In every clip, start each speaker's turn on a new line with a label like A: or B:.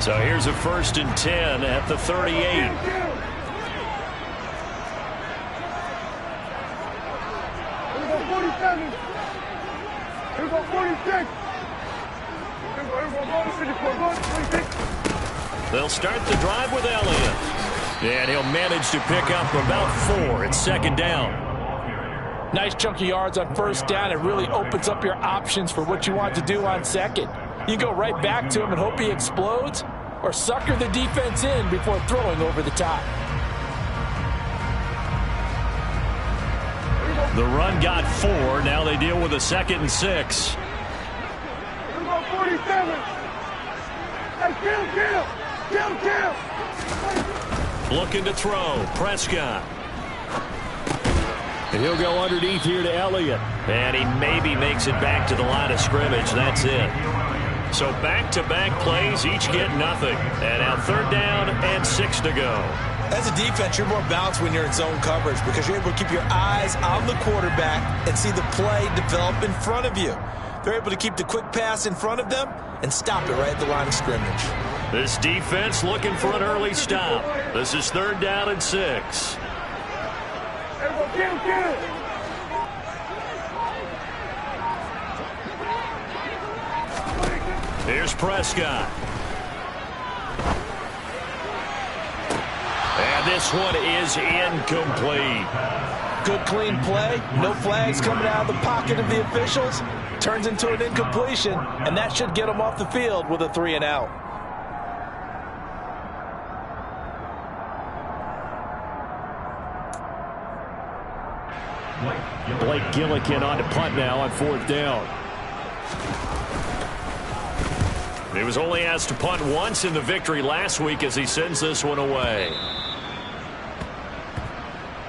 A: So here's a 1st and 10 at the 38. They'll start the drive with Elliott. And he'll manage to pick up about 4. It's 2nd down.
B: Nice chunk of yards on 1st down. It really opens up your options for what you want to do on 2nd. You go right back to him and hope he explodes, or sucker the defense in before throwing over the top.
A: The run got 4. Now they deal with a 2nd and 6. Looking to throw. Prescott. And he'll go underneath here to Elliott. And he maybe makes it back to the line of scrimmage. That's it. So back-to-back plays, each get nothing. And now 3rd down and 6 to go.
C: As a defense, you're more balanced when you're in zone coverage because you're able to keep your eyes on the quarterback and see the play develop in front of you. They're able to keep the quick pass in front of them and stop it right at the line of scrimmage.
A: This defense looking for an early stop. This is 3rd down and 6. Here's Prescott. And this one is incomplete.
B: Good clean play. No flags coming out of the pocket of the officials. Turns into an incompletion, and that should get them off the field with a 3 and out.
A: Blake Gillikin on to punt now on 4th down. He was only asked to punt once in the victory last week as he sends this one away.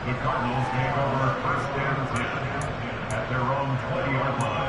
D: The Cardinals take over 1st and 10 at their own 20-yard line.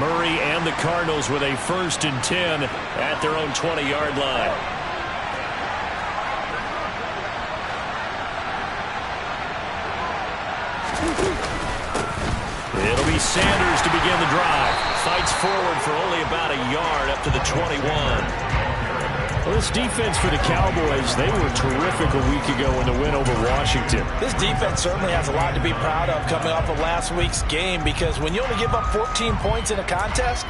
A: Murray and the Cardinals with a 1st and 10 at their own 20-yard line. It'll be Sanders to begin the drive. Fights forward for only about a yard up to the 21. Well, this defense for the Cowboys, they were terrific a week ago in the win over Washington.
B: This defense certainly has a lot to be proud of coming off of last week's game, because when you only give up 14 points in a contest,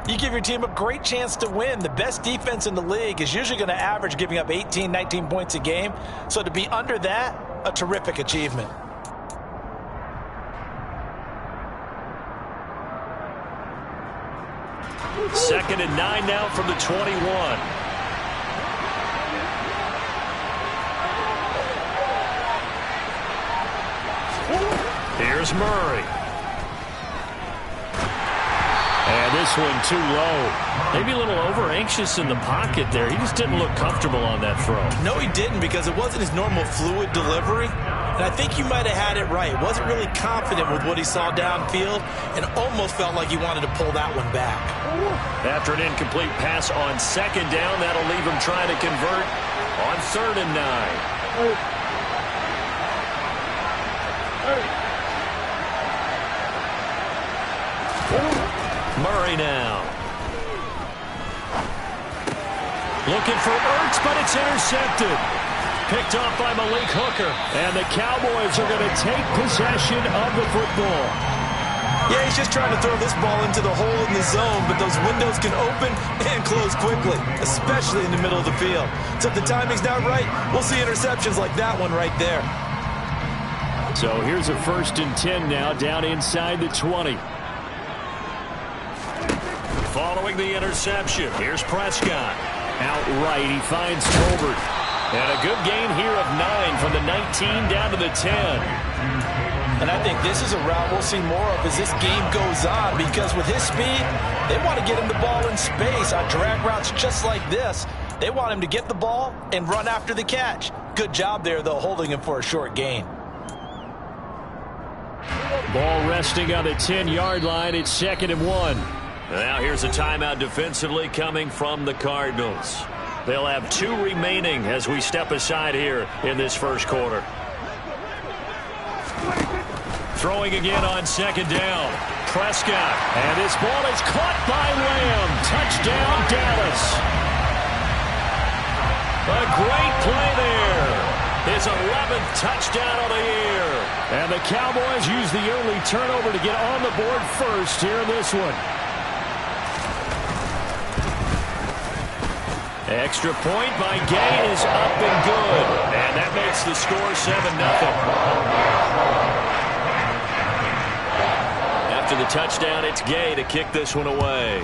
B: you give your team a great chance to win. The best defense in the league is usually going to average giving up 18, 19 points a game. So to be under that, a terrific achievement.
A: Second and 9 now from the 21. Here's Murray. And this one too low. Maybe a little over-anxious in the pocket there. He just didn't look comfortable on that throw.
C: No, he didn't, because it wasn't his normal fluid delivery. And I think you might have had it right. Wasn't really confident with what he saw downfield and almost felt like he wanted to pull that one back.
A: After an incomplete pass on 2nd down, that'll leave him trying to convert on 3rd and 9. Murray now. Looking for Ertz, but it's intercepted. Picked off by Malik Hooker. And the Cowboys are going to take possession of the football.
C: Yeah, he's just trying to throw this ball into the hole in the zone, but those windows can open and close quickly, especially in the middle of the field. So if the timing's not right, we'll see interceptions like that one right there.
A: So here's a 1st and 10 now, down inside the 20.
E: Following the interception, here's Prescott.
A: Outright, he finds Tolbert. And a good gain here of 9 from the 19 down to the 10.
B: And I think this is a route we'll see more of as this game goes on, because with his speed, they want to get him the ball in space on drag routes just like this. They want him to get the ball and run after the catch. Good job there, though, holding him for a short gain.
A: Ball resting on the 10-yard line. It's 2nd and 1.
E: Now here's a timeout defensively coming from the Cardinals. They'll have 2 remaining as we step aside here in this first quarter.
A: Throwing again on 2nd down. Prescott. And this ball is caught by Lamb. Touchdown, Dallas.
E: A great play there. His 11th touchdown of the year.
A: And the Cowboys use the early turnover to get on the board first here in this one. Extra point by Gay is up and good.
E: And that makes the score 7-0. After the touchdown, it's Gay to kick this one away.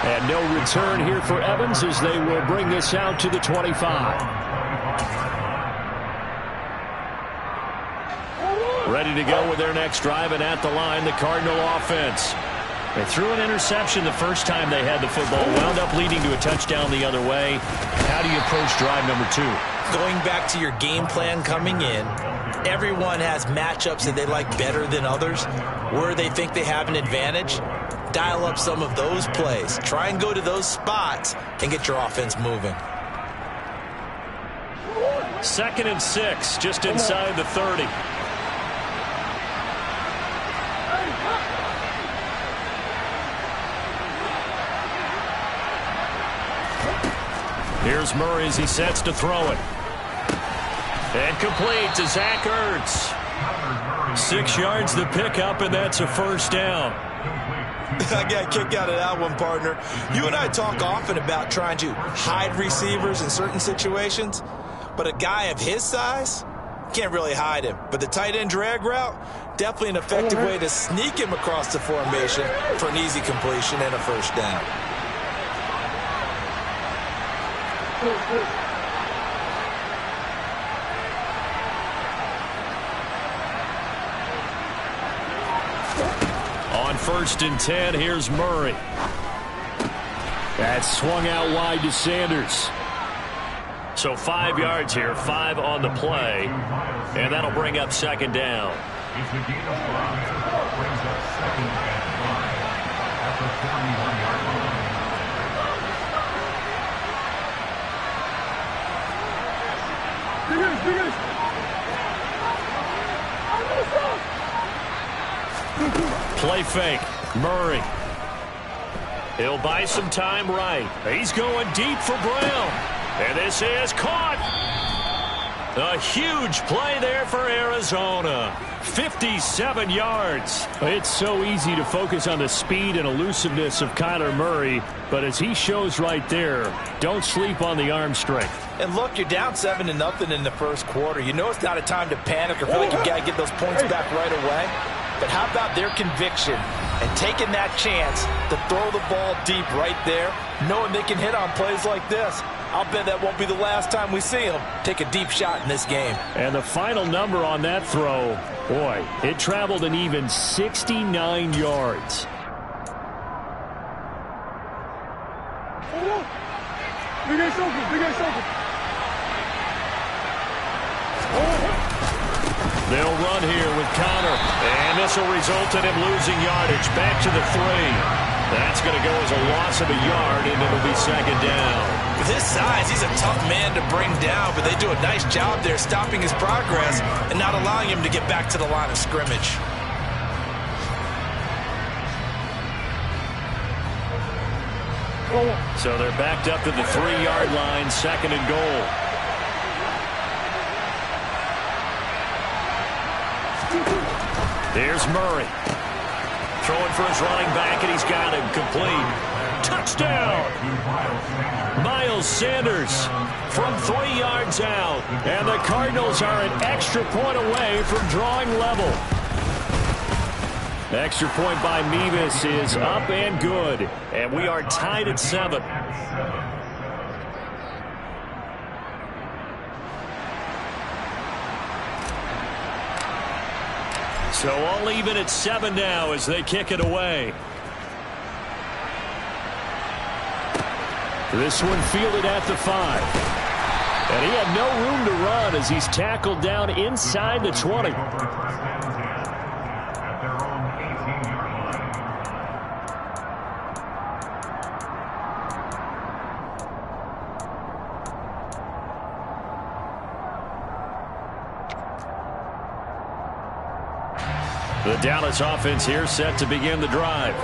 A: And no return here for Evans as they will bring this out to the 25. Ready to go with their next drive, and at the line, the Cardinal offense. They threw an interception the first time they had the football, wound up leading to a touchdown the other way. How do you approach drive number 2?
B: Going back to your game plan coming in, everyone has matchups that they like better than others, where they think they have an advantage. Dial up some of those plays. Try and go to those spots and get your offense moving.
A: 2nd and 6, just inside the 30. Here's Murray as he sets to throw it. And complete to Zach Ertz. 6 yards the pickup, and that's a 1st down.
C: I got a kick out of that one, partner. You and I talk often about trying to hide receivers in certain situations, but a guy of his size can't really hide him. But the tight end drag route, definitely an effective way to sneak him across the formation for an easy completion and a 1st down.
A: On 1st and 10, here's Murray. That's swung out wide to Sanders.
E: So 5 yards here, 5 on the play, and that'll bring up 2nd down.
D: It's a gain of 5. Brings up 2nd and 5 at the 41-yard line.
A: Play fake. Murray.
E: He'll buy some time right.
A: He's going deep for Brown.
E: And this is caught. A huge play there for Arizona.
A: 57 yards. It's so easy to focus on the speed and elusiveness of Kyler Murray, but as he shows right there, don't sleep on the arm strength.
B: And look, you're down 7-0 in the first quarter. You know it's not a time to panic or feel like you got to get those points back right away. But how about their conviction and taking that chance to throw the ball deep right there, knowing they can hit on plays like this? I'll bet that won't be the last time we see them take a deep shot in this game.
A: And the final number on that throw, boy, it traveled an even 69 yards. They'll run here with Connor, and this will result in him losing yardage. Back to the 3. That's going to go as a loss of a yard, and it'll be 2nd down.
B: With his size, he's a tough man to bring down, but they do a nice job there stopping his progress and not allowing him to get back to the line of scrimmage.
A: So they're backed up to the 3-yard line, 2nd and goal. There's Murray. Throwing for his running back, and he's got him complete. Touchdown! Miles Sanders from 3 yards out. And the Cardinals are an extra point away from drawing level. Extra point by Mevis is up and good. And we are tied at 7. So all even at 7 now as they kick it away. This one fielded at the 5. And he had no room to run as he's tackled down inside the 20. The Dallas offense here set to begin the drive.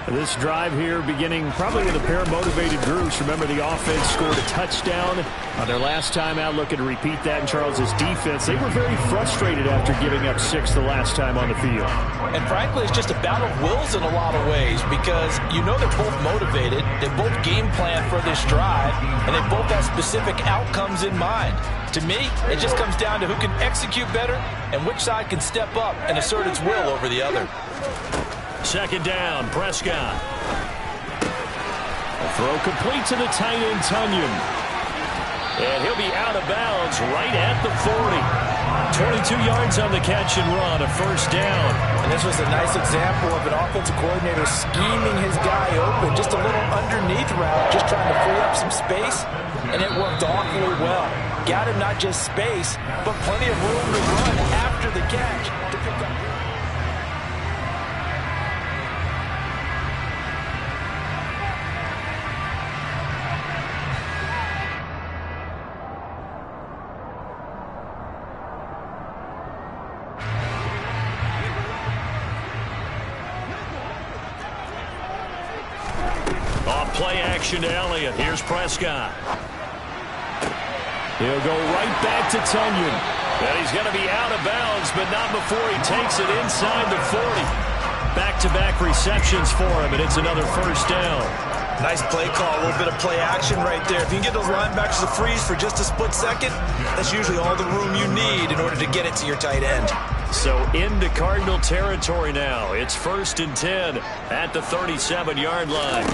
A: This drive here beginning probably with a pair of motivated groups. Remember, the offense scored a touchdown on their last time out, looking to repeat that in Charles's defense. They were very frustrated after giving up 6 the last time on the field.
B: And frankly, it's just a battle of wills in a lot of ways because you know they're both motivated. They both game plan for this drive, and they both have specific outcomes in mind. To me, it just comes down to who can execute better and which side can step up and assert its will over the other.
A: Second down, Prescott. A throw complete to the tight end, Tunyon. And he'll be out of bounds right at the 40. 22 yards on the catch and run, a first down.
B: And this was a nice example of an offensive coordinator scheming his guy open. Just a little underneath route, just trying to free up some space, and it worked awfully well. Got him not just space, but plenty of room to run after the catch to pick up.
A: Play action to Elliott. Here's Prescott. He'll go right back to Tunyon. And he's going to be out of bounds, but not before he takes it inside the 40. Back-to-back receptions for him, and it's another first down.
C: Nice play call, a little bit of play action right there. If you can get those linebackers to freeze for just a split second, that's usually all the room you need in order to get it to your tight end.
A: So into Cardinal territory now. It's 1st and 10 at the 37-yard line.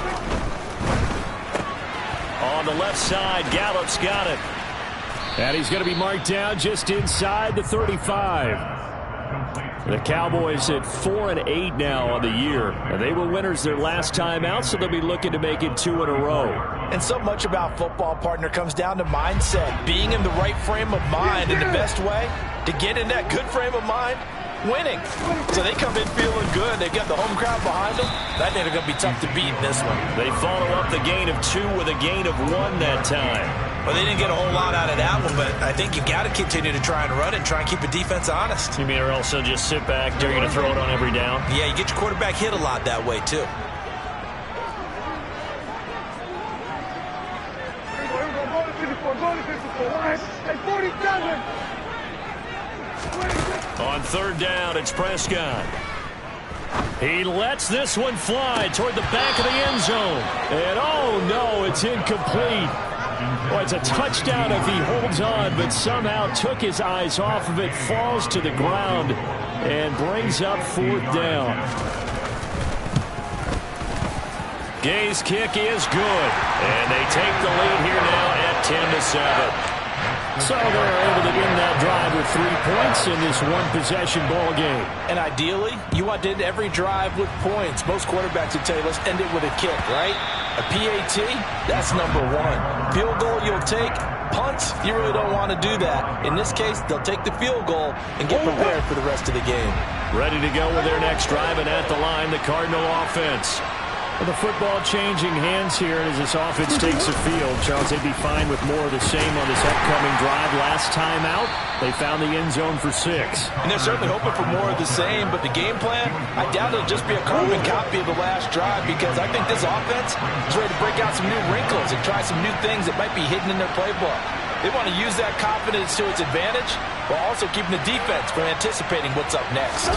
A: On the left side, Gallup's got it. And he's going to be marked down just inside the 35. The Cowboys at 4-8 now on the year. And they were winners their last time out, so they'll be looking to make it 2 in a row.
B: And so much about football, partner, comes down to mindset. Being in the right frame of mind, and the best way to get in that good frame of mind, winning. So they come in feeling good. They've got the home crowd behind them. I think they're going to be tough to beat in this one.
A: They follow up the gain of 2 with a gain of 1 that time.
C: Well, they didn't get a whole lot out of that one, but I think you've got to continue to try and run it and try and keep the defense honest.
A: You mean or else they'll just sit back, they're going to throw it on every down?
C: Yeah, you get your quarterback hit a lot that way, too.
A: On 3rd down, it's Prescott. He lets this one fly toward the back of the end zone. And oh no, it's incomplete. Well, it's a touchdown if he holds on, but somehow took his eyes off of it, falls to the ground, and brings up 4th down. Gay's kick is good, and they take the lead here now at 10-7. So they're able to end that drive with 3 points in this one-possession ball game.
B: And ideally, you want to end every drive with points. Most quarterbacks would tell you, let's end it with a kick, right? A PAT, that's number 1. Field goal you'll take. Punts, you really don't want to do that. In this case, they'll take the field goal and get prepared for the rest of the game.
A: Ready to go with their next drive, and at the line, the Cardinal offense. Well, the football changing hands here as this offense takes the field. Charles, they'd be fine with more of the same on this upcoming drive. Last time out, they found the end zone for 6.
B: And they're certainly hoping for more of the same, but the game plan, I doubt it'll just be a carbon copy of the last drive because I think this offense is ready to break out some new wrinkles and try some new things that might be hidden in their playbook. They want to use that confidence to its advantage while also keeping the defense from anticipating what's up next.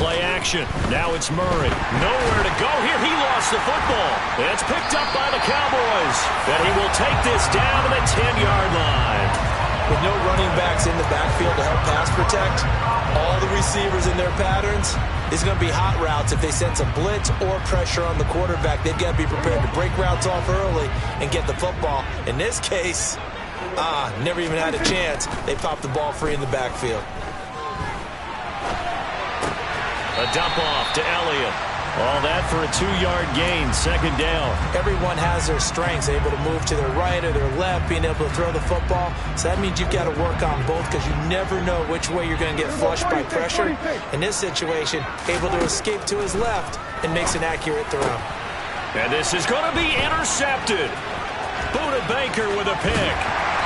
E: Play action. Now it's Murray. Nowhere to go here. He lost the football. It's picked up by the Cowboys. And he will take this down to the 10-yard line.
C: With no running backs in the backfield to help pass protect, all the receivers in their patterns, it's going to be hot routes if they sense a blitz or pressure on the quarterback. They've got to be prepared to break routes off early and get the football. In this case, never even had a chance. They popped the ball free in the backfield.
E: A dump off to Elliott. All that for a 2-yard gain, second down.
C: Everyone has their strengths, able to move to their right or their left, being able to throw the football. So that means you've got to work on both because you never know which way you're going to get flushed by pressure. In this situation, able to escape to his left and makes an accurate throw.
E: And this is going to be intercepted. Buda Baker with a pick.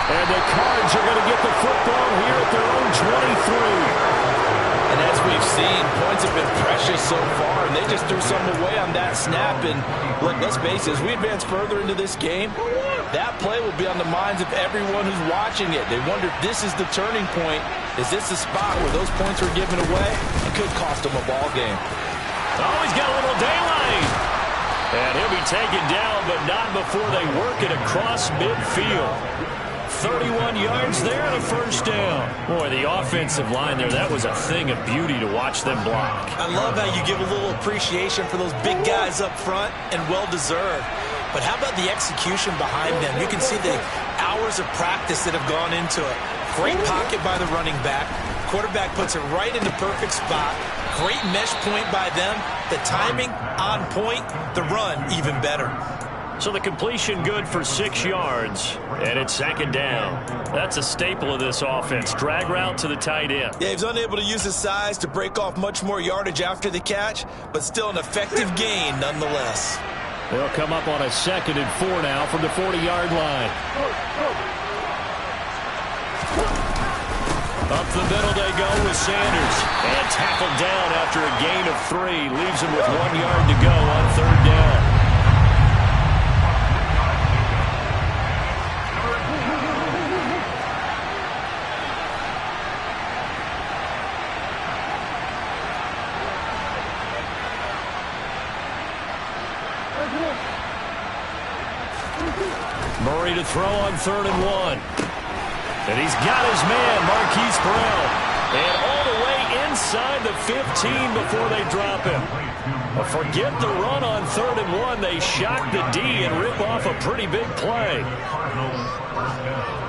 E: And the Cards are going to get the football here at their own 23.
B: And as we've seen, points have been precious so far, and they just threw some away on that snap. And look, let's face it, as we advance further into this game, that play will be on the minds of everyone who's watching it. They wonder if this is the turning point. Is this the spot where those points were given away? It could cost them a ball game.
E: Oh, he's got a little daylight. And he'll be taken down, but not before they work it across midfield. 31 yards there and a first down. Boy, the offensive line there, that was a thing of beauty to watch them block.
C: I love how you give a little appreciation for those big guys up front, and well-deserved. But how about the execution behind them? You can see the hours of practice that have gone into it. Great pocket by the running back. Quarterback puts it right in the perfect spot. Great mesh point by them. The timing on point. The run even better.
E: So the completion good for 6 yards, and it's second down. That's a staple of this offense. Drag route to the tight end.
C: Yeah, he was unable to use his size to break off much more yardage after the catch, but still an effective gain nonetheless.
E: They'll come up on a 2nd and 4 now from the 40-yard line. Up the middle they go with Sanders. And tackled down after a gain of 3. Leaves him with 1 yard to go on 3rd down. Murray to throw on 3rd and 1. And he's got his man, Marquise Brown. And all the way inside the 15 before they drop him. Well, forget the run on 3rd and 1. They shock the D and rip off a pretty big play.
D: First down.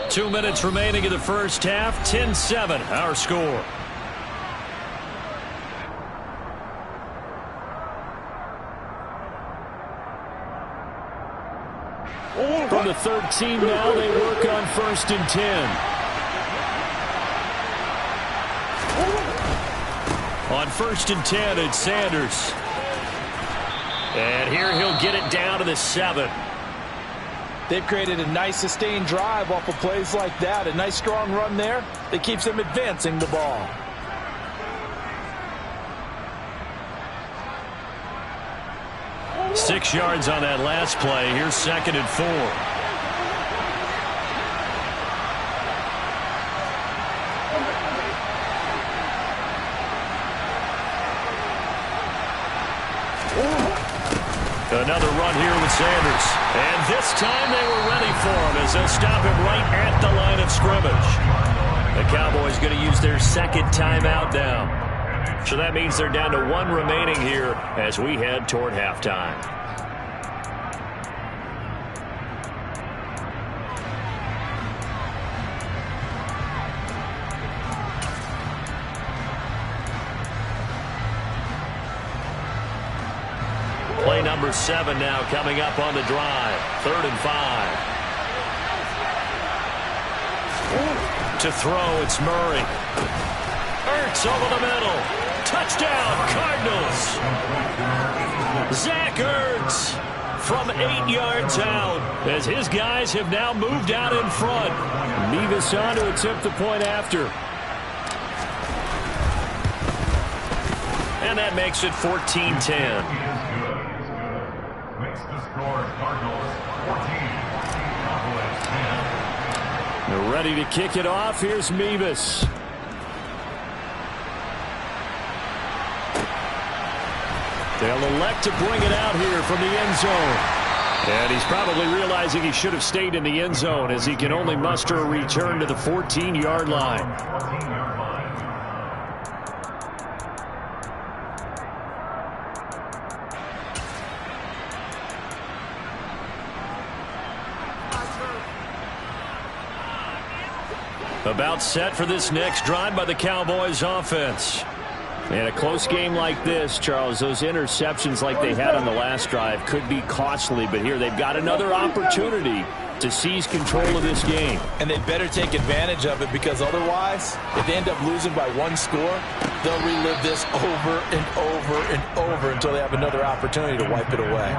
E: 2 minutes remaining in the first half. 10-7, our score. From the 13 now, they work on 1st and 10. On 1st and 10, it's Sanders. And here he'll get it down to the 7.
B: They've created a nice sustained drive off of plays like that. A nice strong run there that keeps them advancing the ball.
E: Six yards on that last play. Here's 2nd and 4. Another run here with Sanders. And this time they were ready for him as they'll stop him right at the line of scrimmage. The Cowboys going to use their 2nd timeout now. So that means they're down to 1 remaining here as we head toward halftime. Play number 7 now coming up on the drive. 3rd and 5. To throw, it's Murray. Ertz over the middle. Touchdown, Cardinals. Zach Ertz from 8 yards out as his guys have now moved out in front. Nevis on to attempt the point after. And that makes it 14-10.
D: Makes the score Cardinals
A: Ready to kick it off. Here's Mevis. They'll elect to bring it out here from the end zone. And he's probably realizing he should have stayed in the end zone as he can only muster a return to the 14-yard line. About set for this next drive by the Cowboys offense. In a close game like this, Charles, those interceptions like they had on the last drive could be costly, but here they've got another opportunity to seize control of this game.
B: And they better take advantage of it, because otherwise, if they end up losing by one score, they'll relive this over and over and over until they have another opportunity to wipe it away.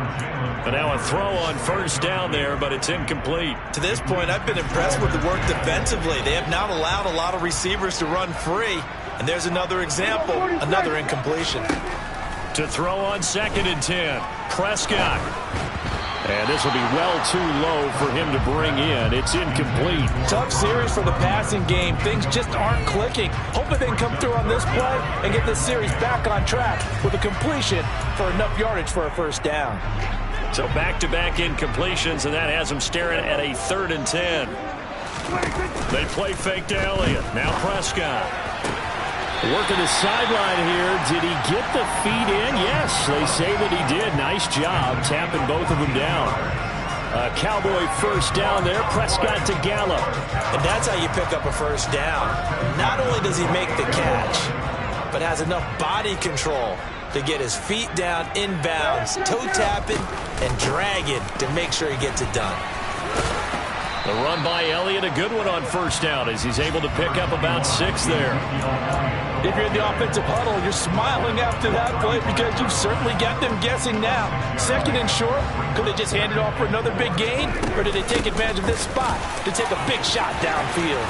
A: But now a throw on first down there, but it's incomplete.
C: To this point, I've been impressed with the work defensively. They have not allowed a lot of receivers to run free. And there's another example, another incompletion.
A: To throw on 2nd and 10, Prescott. And this will be well too low for him to bring in. It's incomplete.
B: Tough series for the passing game. Things just aren't clicking. Hoping they can come through on this play and get this series back on track with a completion for enough yardage for a first down.
A: So back-to-back incompletions, and that has them staring at a 3rd and 10. They play fake to Elliott. Now Prescott. Working the sideline here. Did he get the feet in? Yes, they say that he did. Nice job tapping both of them down. A Cowboy first down there. Prescott to Gallup.
C: And that's how you pick up a first down. Not only does he make the catch, but has enough body control to get his feet down inbounds, toe tapping and dragging to make sure he gets it done.
A: The run by Elliott, a good one on first down as he's able to pick up about 6 there.
B: If you're in the offensive huddle, you're smiling after that play because you've certainly got them guessing now. 2nd and short, could they just hand it off for another big gain? Or did they take advantage of this spot to take a big shot downfield?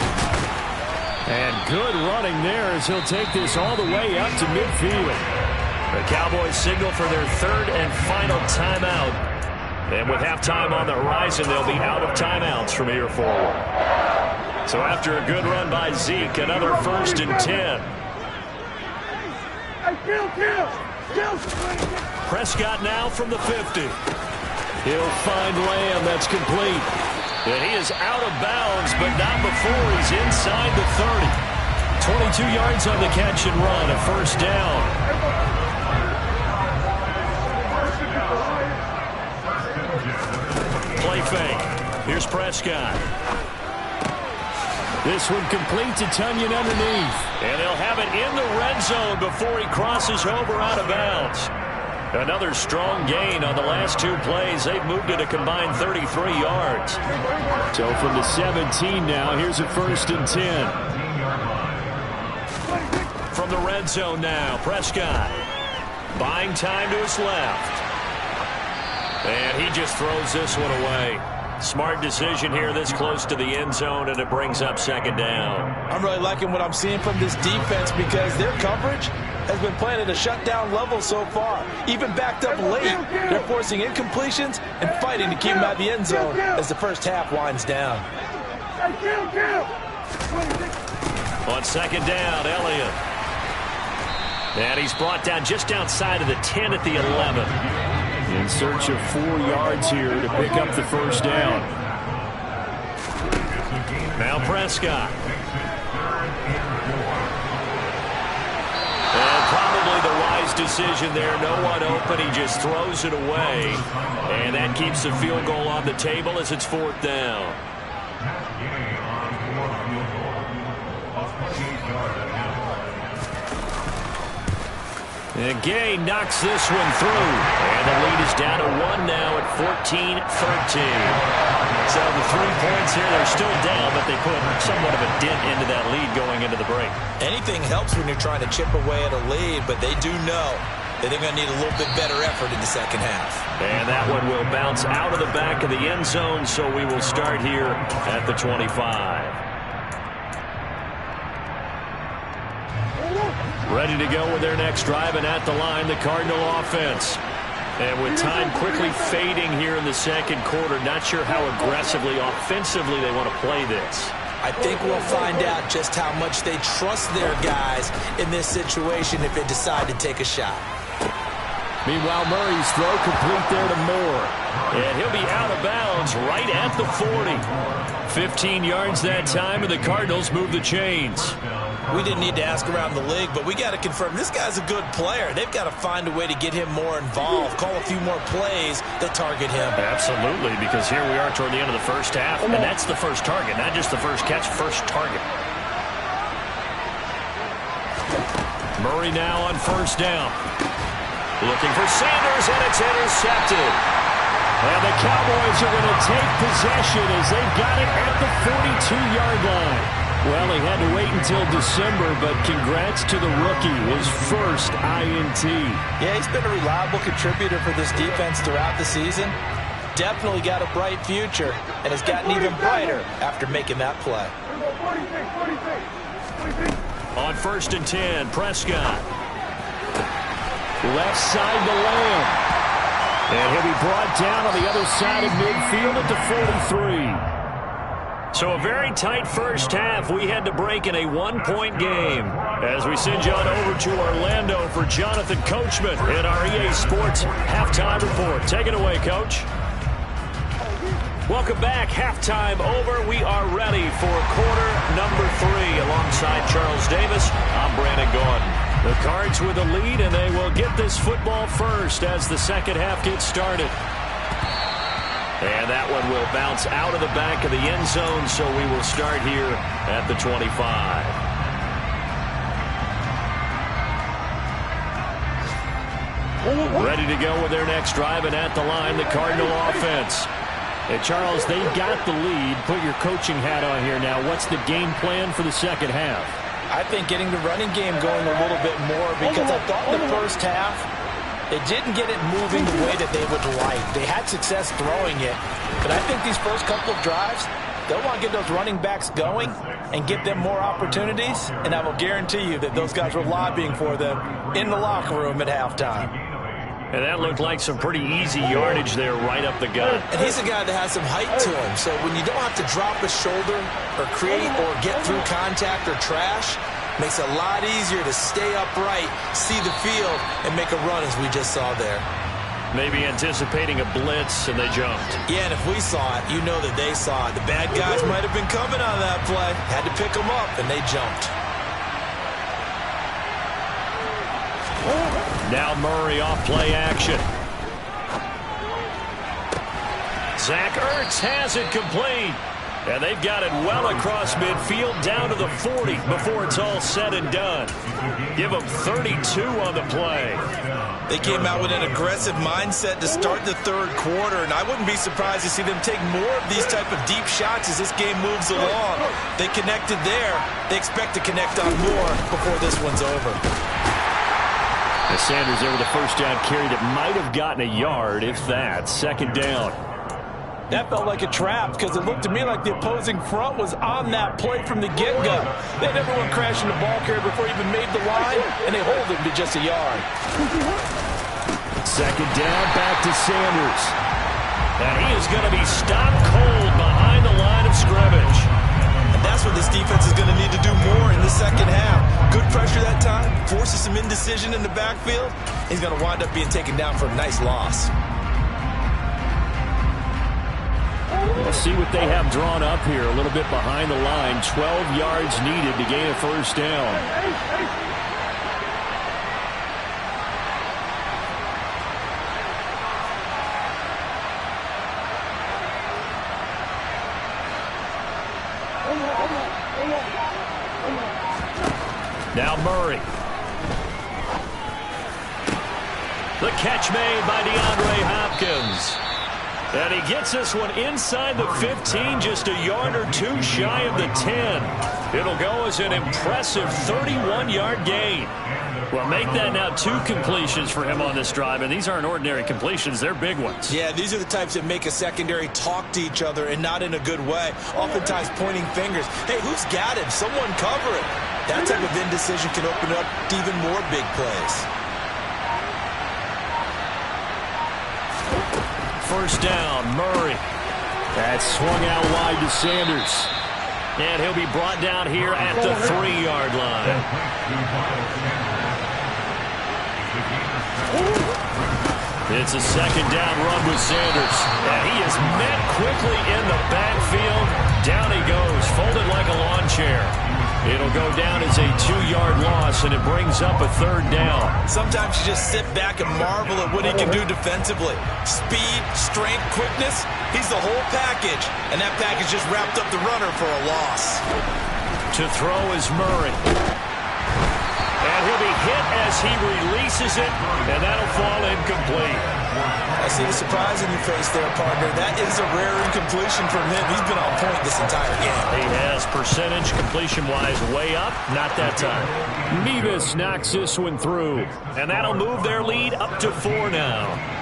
A: And good running there as he'll take this all the way up to midfield. The Cowboys signal for their 3rd and final timeout. And with halftime on the horizon, they'll be out of timeouts from here forward. So after a good run by Zeke, another 1st and 10. Prescott now from the 50. He'll find Lamb. That's complete. And he is out of bounds, but not before he's inside the 30. 22 yards on the catch and run, a first down. Play fake. Here's Prescott. This one complete to Tonyan underneath. And they'll have it in the red zone before he crosses over out of bounds. Another strong gain on the last 2 plays. They've moved it a combined 33 yards. So from the 17 now, here's a 1st and 10. From the red zone now, Prescott. Buying time to his left. And he just throws this one away. Smart decision here this close to the end zone, and it brings up 2nd down.
B: I'm really liking what I'm seeing from this defense because their coverage has been playing at a shutdown level so far. Even backed up late, they're forcing incompletions and fighting to keep them out of the end zone as the first half winds down.
A: On 2nd down, Elliott. And he's brought down just outside of the 10 at the 11. In search of 4 yards here to pick up the first down. Now Prescott. And probably the wise decision there. No one open. He just throws it away. And that keeps the field goal on the table as it's 4th down. And Gay knocks this one through. And the lead is down to 1 now at 14-13. So the 3 points here, they're still down, but they put somewhat of a dent into that lead going into the break.
C: Anything helps when you're trying to chip away at a lead, but they do know that they're going to need a little bit better effort in the second half.
A: And that one will bounce out of the back of the end zone, so we will start here at the 25. Ready to go with their next drive, and at the line, the Cardinal offense. And with time quickly fading here in the second quarter, not sure how aggressively, offensively they want to play this.
C: I think we'll find out just how much they trust their guys in this situation if they decide to take a shot.
A: Meanwhile, Murray's throw complete there to Moore. And he'll be out of bounds right at the 40. 15 yards that time, and the Cardinals move the chains.
C: We didn't need to ask around the league, but we got to confirm this guy's a good player. They've got to find a way to get him more involved, call a few more plays that target him.
A: Absolutely, because here we are toward the end of the first half, and that's the first target, not just the first catch, first target. Murray now on first down. Looking for Sanders, and it's intercepted. And the Cowboys are going to take possession as they've got it at the 42-yard line. Well, he had to wait until December, but congrats to the rookie, his first INT.
B: Yeah, he's been a reliable contributor for this defense throughout the season. Definitely got a bright future, and has gotten even brighter after making that play.
A: On first and 10, Prescott. Left side to Lamb. And he'll be brought down on the other side of midfield at the 43. So a very tight first half. We had to break in a one-point game. As we send you on over to Orlando for Jonathan Coachman in our EA Sports Halftime Report. Take it away, Coach. Welcome back. Halftime over. We are ready for quarter number 3. Alongside Charles Davis, I'm Brandon Gordon. The Cards with a lead, and they will get this football first as the second half gets started. And that one will bounce out of the back of the end zone, so we will start here at the 25. Ready to go with their next drive, and at the line, the Cardinal offense. Hey, Charles, they got the lead. Put your coaching hat on here now. What's the game plan for the second half?
B: I think getting the running game going a little bit more, because I thought in the first half they didn't get it moving the way that they would like. They had success throwing it, but I think these first couple of drives, they'll want to get those running backs going and give them more opportunities, and I will guarantee you that those guys were lobbying for them in the locker room at halftime.
A: And that looked like some pretty easy yardage there right up the gut.
C: And he's a guy that has some height to him, so when you don't have to drop a shoulder or create or get through contact or trash, makes it a lot easier to stay upright, see the field, and make a run as we just saw there.
A: Maybe anticipating a blitz, and they jumped.
C: Yeah, and if we saw it, you know that they saw it. The bad guys might have been coming on that play. Had to pick them up, and they jumped.
A: Now Murray off play action. Zach Ertz has it complete. And they've got it well across midfield down to the 40 before it's all said and done. Give them 32 on the play.
C: They came out with an aggressive mindset to start the third quarter, and I wouldn't be surprised to see them take more of these type of deep shots as this game moves along. They connected there. They expect to connect on more before this one's over.
A: As Sanders there with a first down carry that might have gotten a yard, if that. Second down.
B: That felt like a trap because it looked to me like the opposing front was on that play from the get-go. They had everyone crashing the ball carrier before he even made the line, and they hold him to just a yard.
A: Second down, back to Sanders. And he is going to be stopped cold behind the line of scrimmage.
C: And that's what this defense is going to need to do more in the second half. Good pressure that time, forces some indecision in the backfield. He's going to wind up being taken down for a nice loss.
A: We'll see what they have drawn up here. A little bit behind the line. 12 yards needed to gain a first down. Now Murray. The catch made by DeAndre Hopkins. And he gets this one inside the 15, just a yard or two shy of the 10. It'll go as an impressive 31-yard gain. Well, make that now 2 completions for him on this drive, and these aren't ordinary completions. They're big ones.
C: Yeah, these are the types that make a secondary talk to each other and not in a good way. Oftentimes pointing fingers. Hey, who's got him? Someone cover it. That type of indecision can open up to even more big plays. First down, Murray.
A: That swung out wide to Sanders. And he'll be brought down here at the 3-yard line. It's a second down run with Sanders. And he is met quickly in the backfield. Down he goes, folded like a lawn chair. It'll go down as a 2-yard loss, and it brings up a 3rd down.
C: Sometimes you just sit back and marvel at what he can do defensively. Speed, strength, quickness, he's the whole package. And that package just wrapped up the runner for a loss.
A: To throw is Murray. And he'll be hit as he releases it, and that'll fall incomplete.
C: I see the surprise in your face there, partner. That is a rare incompletion from him. He's been on point this entire game.
A: He has percentage completion-wise way up. Not that time. Mevis knocks this one through, and that'll move their lead up to 4 now.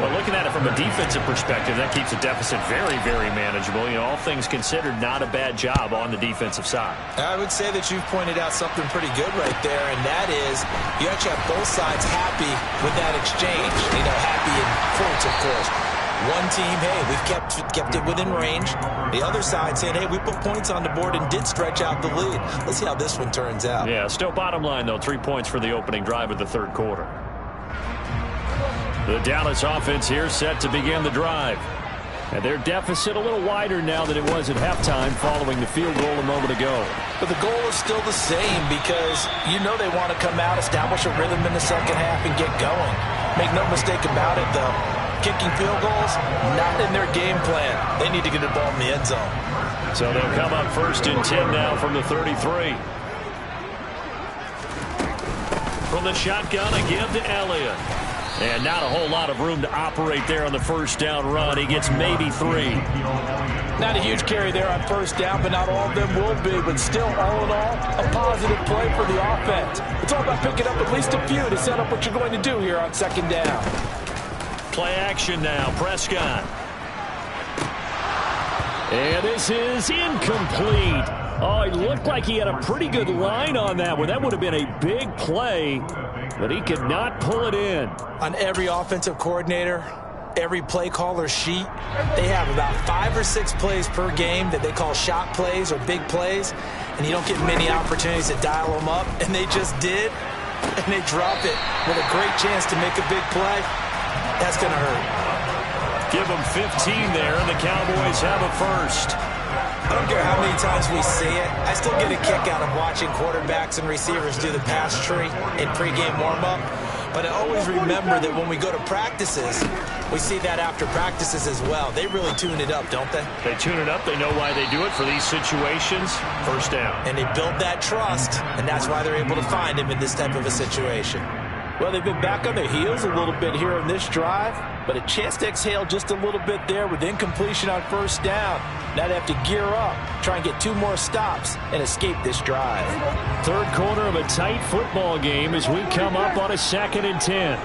A: Well, looking at it from a defensive perspective, that keeps the deficit very, very manageable. You know, all things considered, not a bad job on the defensive side.
C: I would say that you've pointed out something pretty good right there, and that is you actually have both sides happy with that exchange. You know, happy in quotes, of course. One team, hey, we've kept it within range. The other side saying, hey, we put points on the board and did stretch out the lead. Let's see how this one turns out.
A: Yeah, still bottom line, though, 3 points for the opening drive of the 3rd quarter. The Dallas offense here set to begin the drive. And their deficit a little wider now than it was at halftime following the field goal a moment ago.
B: But the goal is still the same because you know they want to come out, establish a rhythm in the second half, and get going. Make no mistake about it, though. Kicking field goals, not in their game plan. They need to get the ball in the end zone.
A: So they'll come up 1st and 10 now from the 33. From the shotgun, a give to Elliott. And not a whole lot of room to operate there on the 1st down run. He gets maybe 3.
B: Not a huge carry there on 1st down, but not all of them will be. But still, all in all, a positive play for the offense. It's all about picking up at least a few to set up what you're going to do here on 2nd down.
A: Play action now, Prescott. And this is incomplete. Oh, it looked like he had a pretty good line on that one. That would have been a big play, but he could not pull it in.
C: On every offensive coordinator, every play caller sheet, they have about 5 or 6 plays per game that they call shot plays or big plays, and you don't get many opportunities to dial them up, and they just did, and they drop it with a great chance to make a big play. That's going to hurt.
A: Give them 15 there, and the Cowboys have a 1st.
C: I don't care how many times we see it. I still get a kick out of watching quarterbacks and receivers do the pass tree in pregame warm-up. But I always remember that when we go to practices, we see that after practices as well. They really tune it up, don't they?
A: They tune it up. They know why they do it for these situations. 1st down.
C: And they build that trust, and that's why they're able to find him in this type of a situation.
B: Well, they've been back on their heels a little bit here in this drive, but a chance to exhale just a little bit there with incompletion on 1st down. Now they have to gear up, try and get 2 more stops, and escape this drive.
A: 3rd quarter of a tight football game as we come up on a 2nd and 10.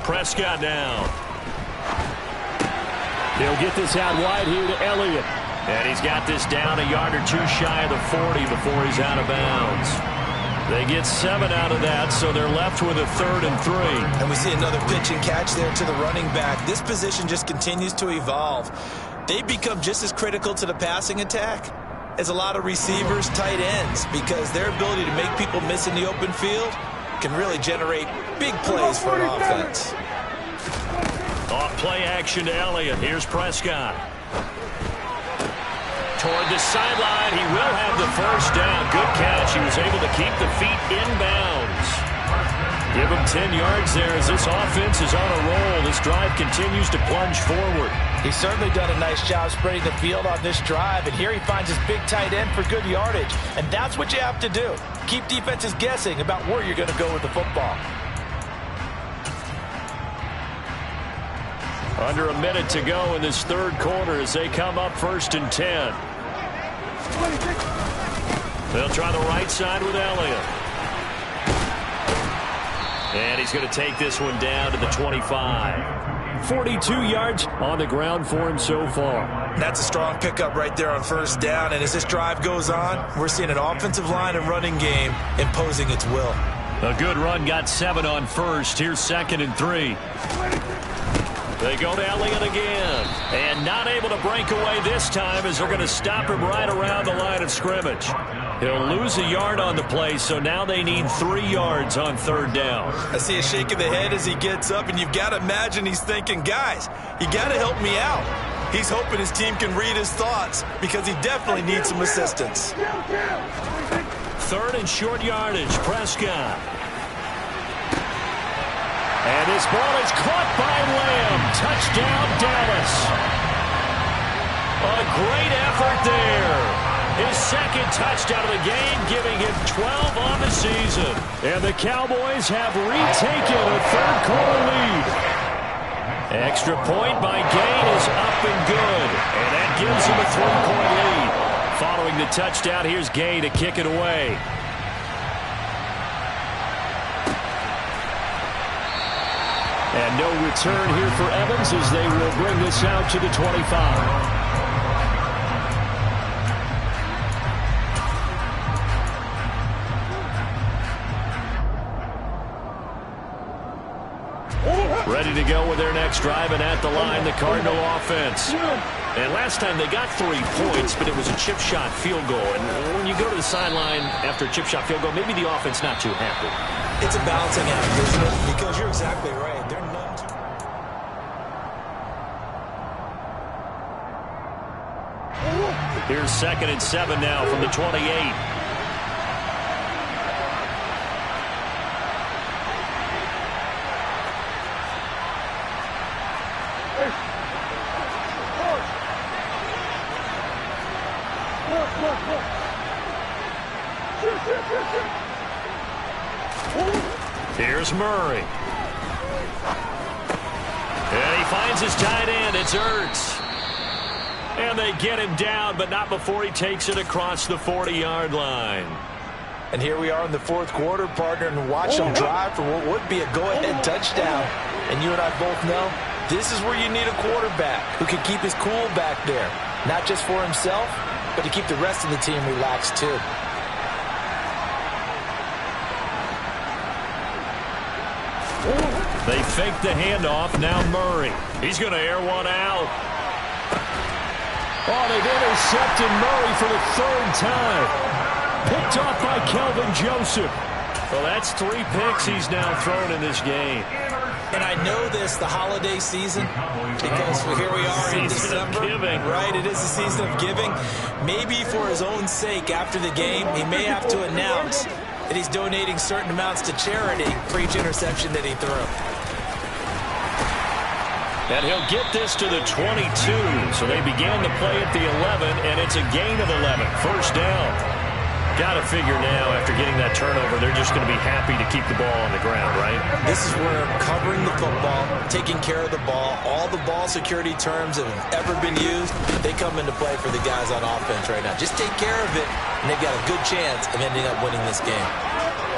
A: Prescott down. They'll get this out wide here to Elliott. And he's got this down a yard or 2 shy of the 40 before he's out of bounds. They get 7 out of that, so they're left with a 3rd and 3.
C: And we see another pitch and catch there to the running back. This position just continues to evolve. They become just as critical to the passing attack as a lot of receivers, tight ends, because their ability to make people miss in the open field can really generate big plays for an offense.
A: Off play action to Elliott. Here's Prescott. Toward the sideline, he will have the 1st down. Good catch. He was able to keep the feet inbounds. Give him 10 yards there as this offense is on a roll. This drive continues to plunge forward.
B: He's certainly done a nice job spreading the field on this drive, and here he finds his big tight end for good yardage. And that's what you have to do. Keep defenses guessing about where you're going to go with the football.
A: Under a minute to go in this 3rd quarter as they come up 1st and 10. They'll try the right side with Elliott. And he's going to take this one down to the 25. 42 yards on the ground for him so far.
C: That's a strong pickup right there on 1st down. And as this drive goes on, we're seeing an offensive line and running game imposing its will.
A: A good run got 7 on 1st. Here's 2nd and 3. They go to Elliott again. And not able to break away this time as they're going to stop him right around the line of scrimmage. He'll lose a yard on the play, so now they need 3 yards on 3rd down.
C: I see a shake of the head as he gets up, and you've got to imagine he's thinking, guys, you got to help me out. He's hoping his team can read his thoughts because he definitely needs some assistance.
A: 3rd and short yardage, Prescott. And this ball is caught by Lamb. Touchdown, Dallas. A great effort there. His 2nd touchdown of the game, giving him 12 on the season. And the Cowboys have retaken a 3rd quarter lead. Extra point by Gain is up and good. And that gives him a 3-point lead. Following the touchdown, here's Gain to kick it away. And no return here for Evans as they will bring this out to the 25. Ready to go with their next drive, and at the line, the Cardinal offense. And last time they got 3 points, but it was a chip shot field goal. And when you go to the sideline after a chip shot field goal, maybe the offense not too happy.
C: It's a balancing act, isn't it? Because you're exactly right. They're none too...
A: Here's 2nd and 7 now from the 28. Here's Murray. And he finds his tight end. It's Ertz. And they get him down, but not before he takes it across the 40-yard line.
B: And here we are in the 4th quarter, partner, and watch them drive for what would be a go-ahead touchdown. And you and I both know this is where you need a quarterback who can keep his cool back there. Not just for himself, but to keep the rest of the team relaxed too.
A: They fake the handoff. Now Murray. He's going to air one out. Oh, they've intercepted Murray for the 3rd time. Picked off by Kelvin Joseph. Well, that's 3 picks he's now thrown in this game.
B: And I know this, the holiday season, because here we are in December. Right, it is the season of giving. Maybe for his own sake after the game, he may have to announce that he's donating certain amounts to charity for each interception that he threw.
A: And he'll get this to the 22. So they began the play at the 11, and it's a gain of 11. 1st down. Got to figure now, after getting that turnover, they're just going to be happy to keep the ball on the ground, right?
B: This is where covering the football, taking care of the ball, all the ball security terms that have ever been used, they come into play for the guys on offense right now. Just take care of it, and they've got a good chance of ending up winning this game.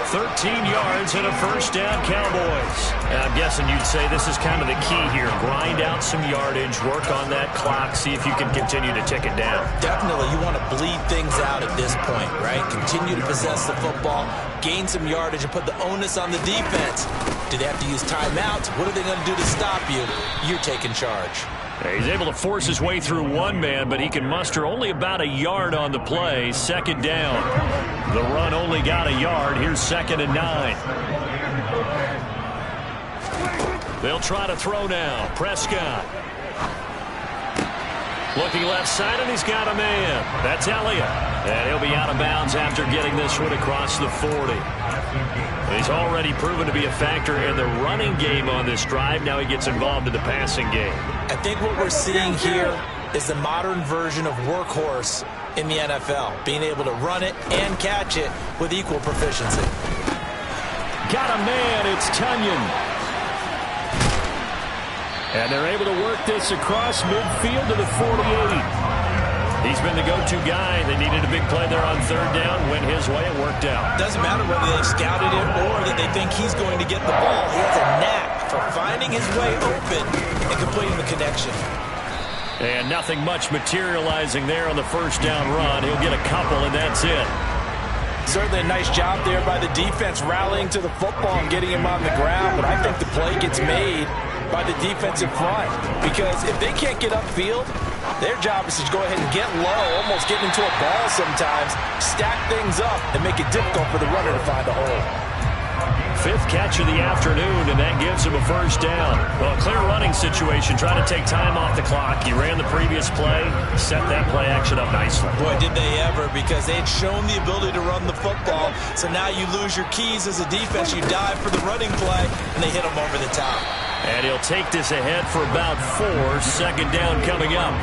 A: 13 yards and a 1st down, Cowboys. And I'm guessing you'd say this is kind of the key here. Grind out some yardage, work on that clock, see if you can continue to tick it down.
B: Definitely, you want to bleed things out at this point, right? Continue to possess the football, gain some yardage, and put the onus on the defense. Do they have to use timeouts? What are they going to do to stop you? You're taking charge.
A: He's able to force his way through one man, but he can muster only about a yard on the play. 2nd down. The run only got a yard. Here's 2nd and 9. They'll try to throw now. Prescott. Looking left side, and he's got a man. That's Elliott. And he'll be out of bounds after getting this one across the 40. He's already proven to be a factor in the running game on this drive. Now he gets involved in the passing game.
B: I think what we're seeing here is the modern version of workhorse in the NFL, being able to run it and catch it with equal proficiency.
A: Got a man, it's Tunyon. And they're able to work this across midfield to the 48. He's been the go-to guy. They needed a big play there on 3rd down. Went his way. It worked out.
B: Doesn't matter whether they've scouted it or that they think he's going to get the ball. He has a knack for finding his way open and completing the connection.
A: And nothing much materializing there on the 1st down run. He'll get a couple, and that's it.
B: Certainly a nice job there by the defense rallying to the football and getting him on the ground. But I think the play gets made by the defensive front, because if they can't get upfield, their job is to go ahead and get low, almost get into a ball sometimes, stack things up, and make it difficult for the runner to find a hole.
A: Fifth catch of the afternoon, and that gives him a first down. Well, a clear running situation, trying to take time off the clock. He ran the previous play, set that play action up nicely.
C: Boy, did they ever, because they had shown the ability to run the football. So now you lose your keys as a defense. You dive for the running play, and they hit them over the top.
A: And he'll take this ahead for about 4. Second down coming up.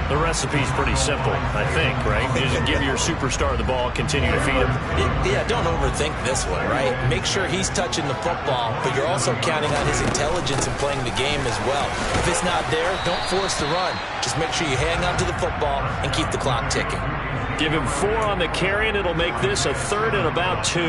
A: The recipe's pretty simple, I think, right? You just give your superstar the ball, continue to feed him.
C: Yeah, don't overthink this one, right? Make sure he's touching the football, but you're also counting on his intelligence in playing the game as well. If it's not there, don't force the run. Just make sure you hang on to the football and keep the clock ticking.
A: Give him 4 on the carry, and it'll make this a 3rd and about 2.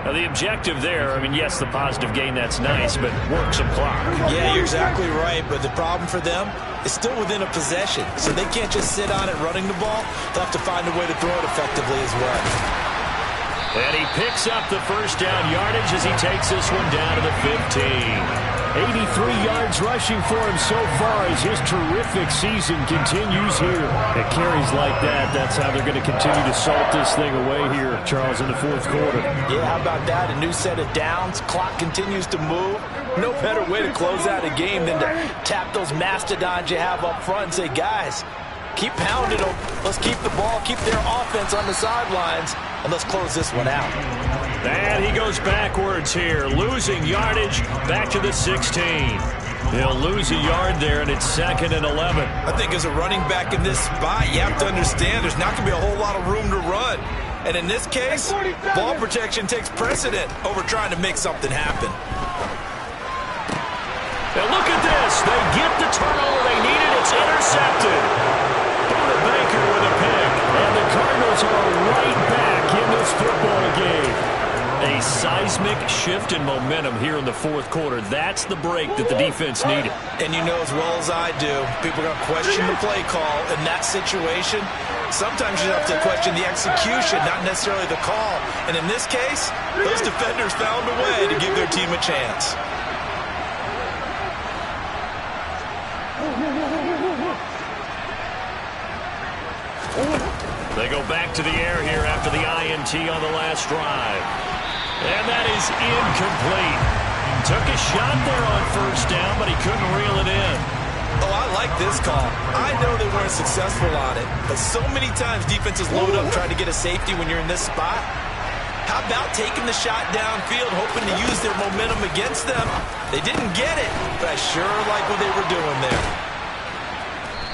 A: Now, the objective there, I mean, yes, the positive gain, that's nice, but work some clock.
C: Yeah, you're exactly right, but the problem for them is still within a possession, so they can't just sit on it running the ball. They'll have to find a way to throw it effectively as well.
A: And he picks up the first down yardage as he takes this one down to the 15. 83 yards rushing for him so far as his terrific season continues here. It carries like that. That's how they're going to continue to salt this thing away here, Charles, in the fourth quarter.
B: Yeah, how about that? A new set of downs. Clock continues to move. No better way to close out a game than to tap those mastodons you have up front and say, guys, keep pounding them. Let's keep the ball, keep their offense on the sidelines, and let's close this one out.
A: And he goes backwards here, losing yardage back to the 16. He'll lose a yard there, and it's 2nd and 11.
C: I think as a running back in this spot, you have to understand there's not going to be a whole lot of room to run. And in this case, ball protection takes precedent over trying to make something happen.
A: Now look at this. They get the turnover they needed. It's intercepted. Buda Baker with a pick. And the Cardinals are right back in this football game. A seismic shift in momentum here in the fourth quarter. That's the break that the defense needed.
C: And you know as well as I do, people are going to question the play call in that situation. Sometimes you have to question the execution, not necessarily the call. And in this case, those defenders found a way to give their team a chance.
A: They go back to the air here after the INT on the last drive. And that is incomplete. Took a shot there on first down, but he couldn't reel it in.
C: Oh, I like this call. I know they weren't successful on it, but so many times defenses load up trying to get a safety when you're in this spot. How about taking the shot downfield, hoping to use their momentum against them? They didn't get it, but I sure like what they were doing there.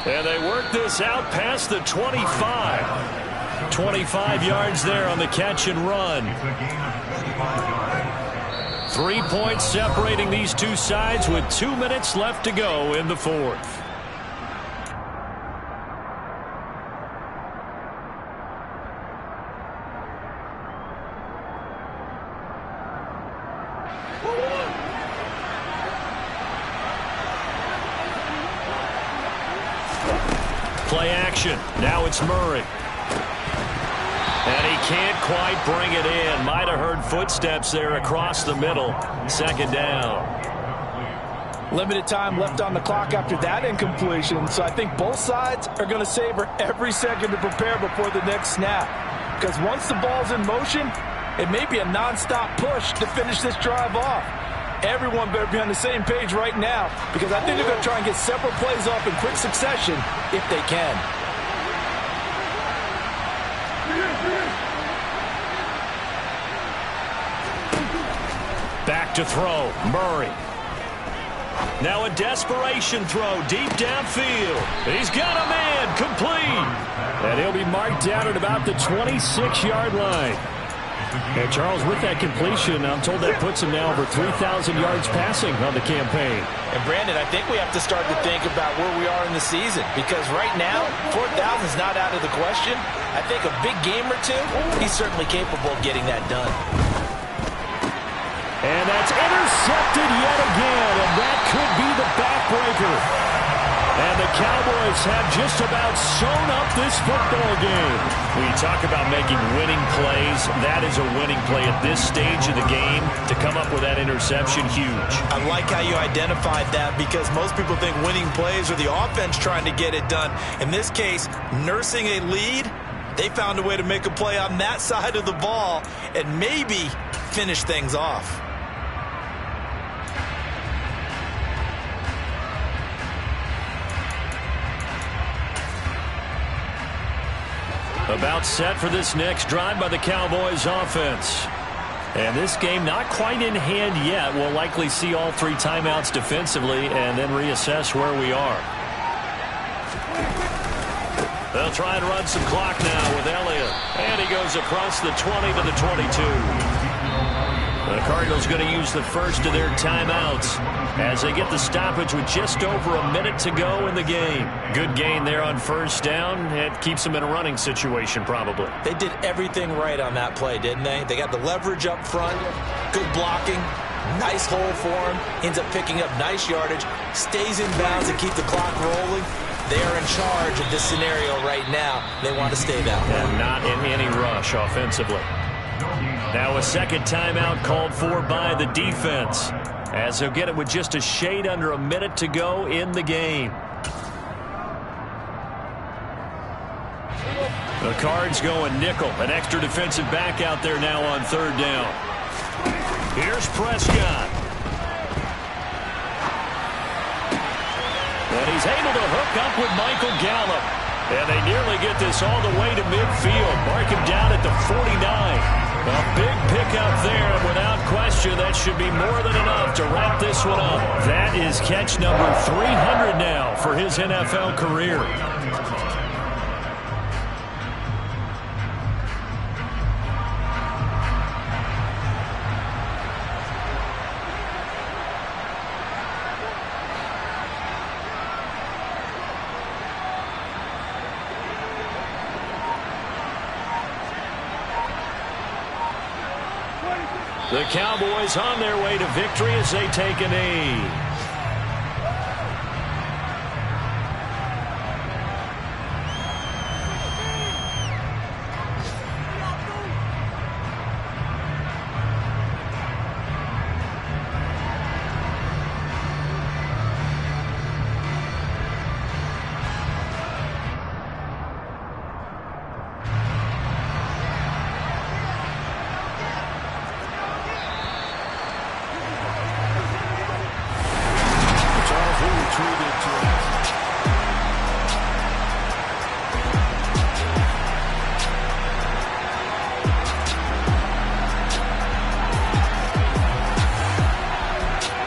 A: And they work this out past the 25. 25 yards there on the catch and run. 3 points separating these two sides with 2 minutes left to go in the fourth. Play action. Now it's Murray. And he can't quite bring it in. Might have heard footsteps there across the middle. Second down.
B: Limited time left on the clock after that incompletion, so I think both sides are going to savor every second to prepare before the next snap. Because once the ball's in motion, it may be a nonstop push to finish this drive off. Everyone better be on the same page right now, because I think they're going to try and get several plays off in quick succession if they can.
A: Back to throw. Murray. Now a desperation throw deep downfield. He's got a man. Complete. And he'll be marked down at about the 26-yard line. And Charles, with that completion, I'm told that puts him now over 3,000 yards passing on the campaign.
B: And Brandon, I think we have to start to think about where we are in the season, because right now, 4,000 is not out of the question. I think a big game or two, he's certainly capable of getting that done.
A: And that's intercepted yet again, and that could be the backbreaker. And the Cowboys have just about sewn up this football game. When you talk about making winning plays, that is a winning play at this stage of the game. To come up with that interception, huge.
B: I like how you identified that, because most people think winning plays are the offense trying to get it done. In this case, nursing a lead, they found a way to make a play on that side of the ball and maybe finish things off.
A: About set for this next drive by the Cowboys offense. And this game not quite in hand yet. We'll likely see all 3 timeouts defensively and then reassess where we are. They'll try and run some clock now with Elliott. And he goes across the 20 to the 22. The Cardinals going to use the first of their timeouts as they get the stoppage with just over a minute to go in the game. Good gain there on first down. It keeps them in a running situation probably.
B: They did everything right on that play, didn't they? They got the leverage up front, good blocking, nice hole for him, ends up picking up nice yardage, stays in bounds and keep the clock rolling. They are in charge of this scenario right now. They want to stay that way.
A: And not in any rush offensively. Now a second timeout called for by the defense, as they'll get it with just a shade under a minute to go in the game. The Cards going nickel, an extra defensive back out there now on third down. Here's Prescott. And he's able to hook up with Michael Gallup. And they nearly get this all the way to midfield. Mark him down at the 49. A big pickup there, and without question, that should be more than enough to wrap this one up. That is catch number 300 now for his NFL career. The Cowboys on their way to victory as they take a knee.